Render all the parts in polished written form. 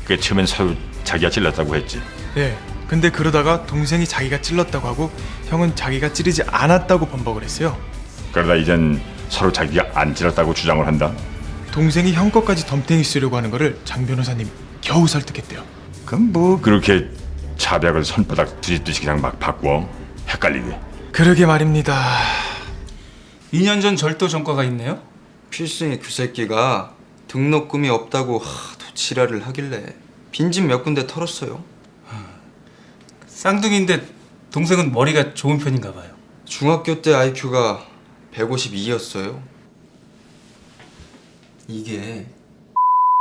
그 처음엔 서로 자기가 찔렀다고 했지. 네. 근데 그러다가 동생이 자기가 찔렀다고 하고 형은 자기가 찌르지 않았다고 번복을 했어요. 그러다 이젠 서로 자기가 안 찔렀다고 주장을 한다. 동생이 형 것까지 덤탱이 쓰려고 하는 거를 장 변호사님 겨우 설득했대요. 그럼 뭐 그렇게 차벽을 손바닥 뒤집듯이 그냥 막 바꿔? 헷갈리게. 그러게 말입니다. 2년 전 절도 전과가 있네요? 필승이 그 새끼가 등록금이 없다고 하도 지랄을 하길래 빈집 몇 군데 털었어요. 쌍둥이인데 동생은 머리가 좋은 편인가 봐요. 중학교 때 IQ가 152였어요. 이게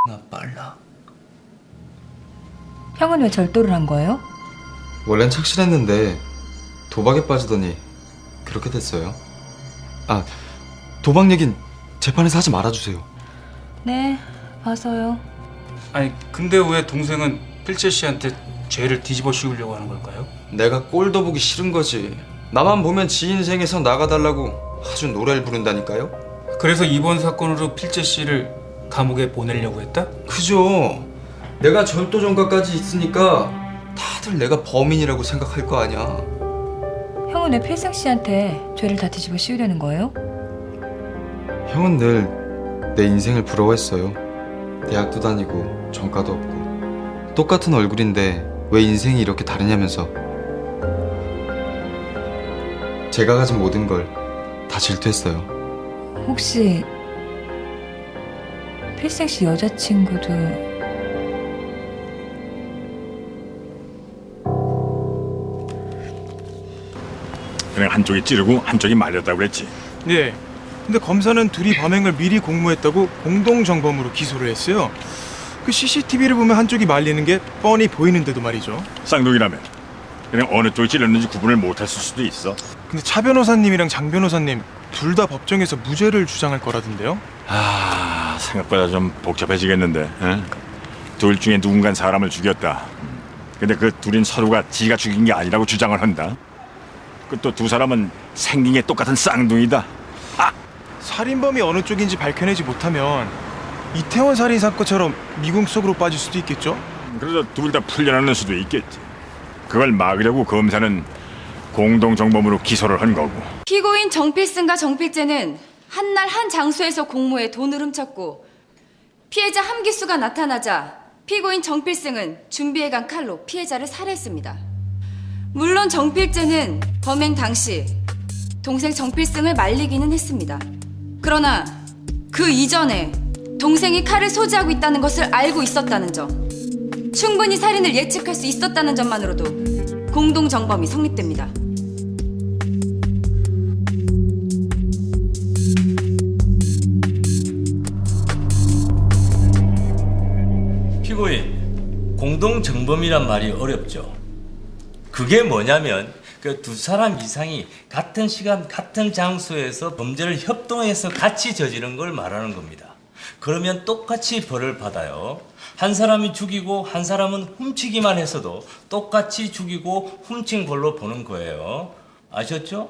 나 빨라. 형은 왜 절도를 한 거예요? 원래는 착실했는데 도박에 빠지더니 그렇게 됐어요. 아, 도박 얘긴 재판에서 하지 말아주세요. 네, 봐서요. 아니 근데 왜 동생은 필재 씨한테 죄를 뒤집어 씌우려고 하는 걸까요? 내가 꼴도 보기 싫은 거지. 나만 보면 지 인생에서 나가달라고 아주 노래를 부른다니까요. 그래서 이번 사건으로 필재 씨를 감옥에 보내려고 했다? 그죠. 내가 절도 전과까지 있으니까 다들 내가 범인이라고 생각할 거 아니야. 형은 왜 필승 씨한테 죄를 다 뒤집어 씌우려는 거예요? 형은 늘 내 인생을 부러워했어요. 대학도 다니고 전과도 없고 똑같은 얼굴인데 왜 인생이 이렇게 다르냐면서. 제가 가진 모든 걸 다 질투했어요. 혹시 필승 씨 여자친구도 그냥 한쪽이 찌르고 한쪽이 말렸다고 그랬지. 네. 근데 검사는 둘이 범행을 미리 공모했다고 공동정범으로 기소를 했어요. 그 CCTV를 보면 한쪽이 말리는 게 뻔히 보이는데도 말이죠. 쌍둥이라면 그냥 어느 쪽이 찔렀는지 구분을 못했을 수도 있어. 근데 차 변호사님이랑 장 변호사님 둘 다 법정에서 무죄를 주장할 거라던데요. 아, 생각보다 좀 복잡해지겠는데. 응? 둘 중에 누군가 사람을 죽였다. 근데 그 둘인 서로가 지가 죽인 게 아니라고 주장을 한다. 그 또 두 사람은 생긴 게 똑같은 쌍둥이다. 살인범이 어느 쪽인지 밝혀내지 못하면 이태원 살인 사건처럼 미궁 속으로 빠질 수도 있겠죠. 그래서 둘 다 풀려나는 수도 있겠지. 그걸 막으려고 검사는 공동정범으로 기소를 한 거고. 피고인 정필승과 정필재는 한날 한 장소에서 공모해 돈을 훔쳤고 피해자 함기수가 나타나자 피고인 정필승은 준비해간 칼로 피해자를 살해했습니다. 물론 정필재는 범행 당시 동생 정필승을 말리기는 했습니다. 그러나 그 이전에 동생이 칼을 소지하고 있다는 것을 알고 있었다는 점, 충분히 살인을 예측할 수 있었다는 점만으로도 공동정범이 성립됩니다. 피고인, 공동정범이란 말이 어렵죠. 그게 뭐냐면 그 두 사람 이상이 같은 시간 같은 장소에서 범죄를 협동해서 같이 저지른 걸 말하는 겁니다. 그러면 똑같이 벌을 받아요. 한 사람이 죽이고 한 사람은 훔치기만 했어도 똑같이 죽이고 훔친 걸로 보는 거예요. 아셨죠?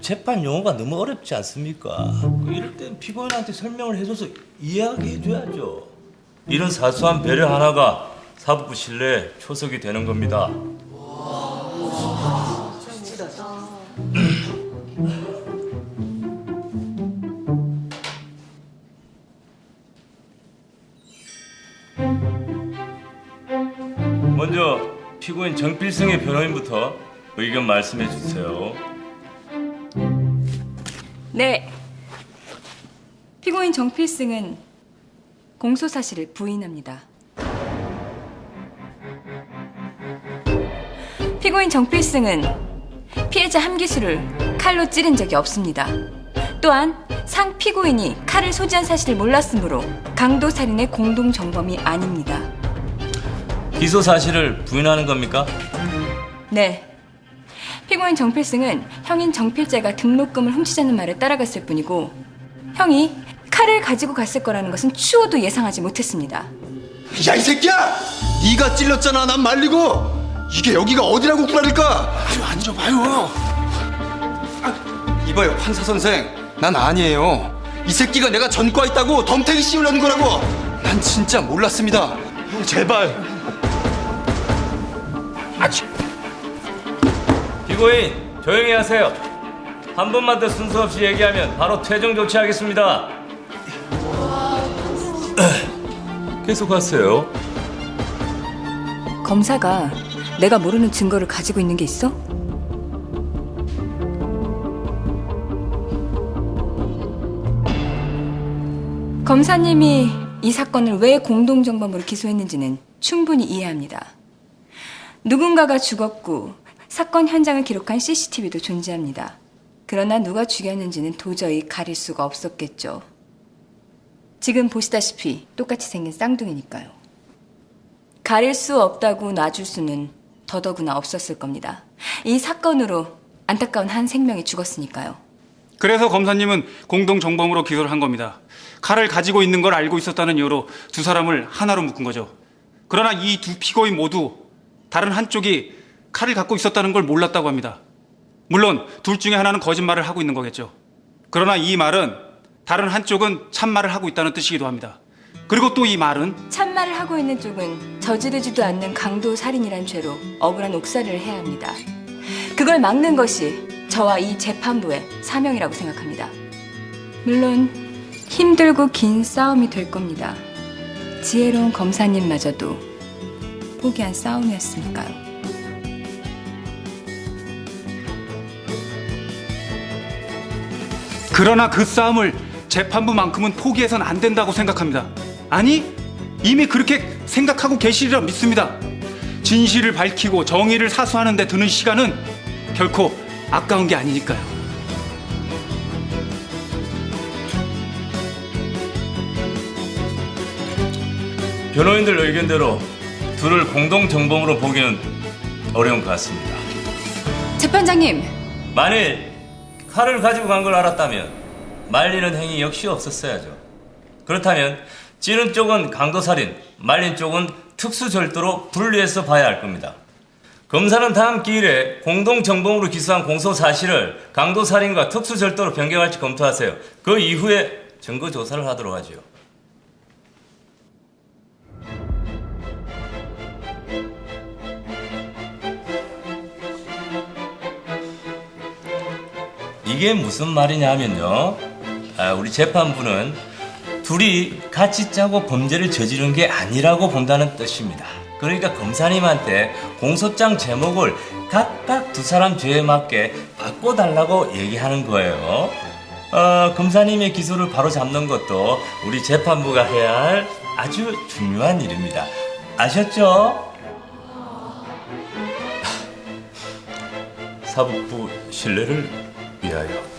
재판 용어가 너무 어렵지 않습니까? 이럴 땐 피고인한테 설명을 해줘서 이해하게 해줘야죠. 이런 사소한 배려 하나가 사법부 신뢰에 초석이 되는 겁니다. 먼저 피고인 정필승의 변호인부터 의견 말씀해 주세요. 네. 피고인 정필승은 공소 사실을 부인합니다. 피고인 정필승은 피해자 함기수를 칼로 찌른 적이 없습니다. 또한 상 피고인이 칼을 소지한 사실을 몰랐으므로 강도 살인의 공동 정범이 아닙니다. 기소 사실을 부인하는 겁니까? 네. 피고인 정필승은 형인 정필재가 등록금을 훔치자는 말에 따라갔을 뿐이고 형이 칼을 가지고 갔을 거라는 것은 추호도 예상하지 못했습니다. 야, 이 새끼야! 네가 찔렀잖아. 난 말리고. 이게 여기가 어디라고 구라릴까? 아유, 앉아봐요. 이봐요, 판사 선생. 난 아니에요. 이 새끼가 내가 전과 있다고 덤탱이 씌우려는 거라고. 난 진짜 몰랐습니다. 형 제발. 피고인 조용히 하세요. 한 번만 더 순서 없이 얘기하면 바로 퇴정 조치하겠습니다. 계속하세요. 검사가 내가 모르는 증거를 가지고 있는 게 있어? 검사님이 이 사건을 왜 공동정범으로 기소했는지는 충분히 이해합니다. 누군가가 죽었고 사건 현장을 기록한 CCTV도 존재합니다. 그러나 누가 죽였는지는 도저히 가릴 수가 없었겠죠. 지금 보시다시피 똑같이 생긴 쌍둥이니까요. 가릴 수 없다고 놔줄 수는 더더구나 없었을 겁니다. 이 사건으로 안타까운 한 생명이 죽었으니까요. 그래서 검사님은 공동정범으로 기소를 한 겁니다. 칼을 가지고 있는 걸 알고 있었다는 이유로 두 사람을 하나로 묶은 거죠. 그러나 이 두 피고인 모두 다른 한쪽이 칼을 갖고 있었다는 걸 몰랐다고 합니다. 물론 둘 중에 하나는 거짓말을 하고 있는 거겠죠. 그러나 이 말은 다른 한쪽은 참말을 하고 있다는 뜻이기도 합니다. 그리고 또 이 말은 참말을 하고 있는 쪽은 저지르지도 않는 강도 살인이란 죄로 억울한 옥살이를 해야 합니다. 그걸 막는 것이 저와 이 재판부의 사명이라고 생각합니다. 물론 힘들고 긴 싸움이 될 겁니다. 지혜로운 검사님마저도 포기한 싸움이었으니까요. 그러나 그 싸움을 재판부만큼은 포기해서는 안 된다고 생각합니다. 아니, 이미 그렇게 생각하고 계시리라 믿습니다. 진실을 밝히고 정의를 사수하는 데 드는 시간은 결코 아까운 게 아니니까요. 변호인들 의견대로 둘을 공동정범으로 보기는 어려운 것 같습니다. 재판장님, 만일 칼을 가지고 간 걸 알았다면 말리는 행위 역시 없었어야죠. 그렇다면 찌는 쪽은 강도살인, 말린 쪽은 특수절도로 분리해서 봐야 할 겁니다. 검사는 다음 기일에 공동정범으로 기소한 공소 사실을 강도살인과 특수절도로 변경할지 검토하세요. 그 이후에 증거조사를 하도록 하죠. 이게 무슨 말이냐면요. 우리 재판부는 둘이 같이 짜고 범죄를 저지른 게 아니라고 본다는 뜻입니다. 그러니까 검사님한테 공소장 제목을 각각 두 사람 죄에 맞게 바꿔달라고 얘기하는 거예요. 검사님의 기소를 바로 잡는 것도 우리 재판부가 해야 할 아주 중요한 일입니다. 아셨죠? 사법부 신뢰를 위하여.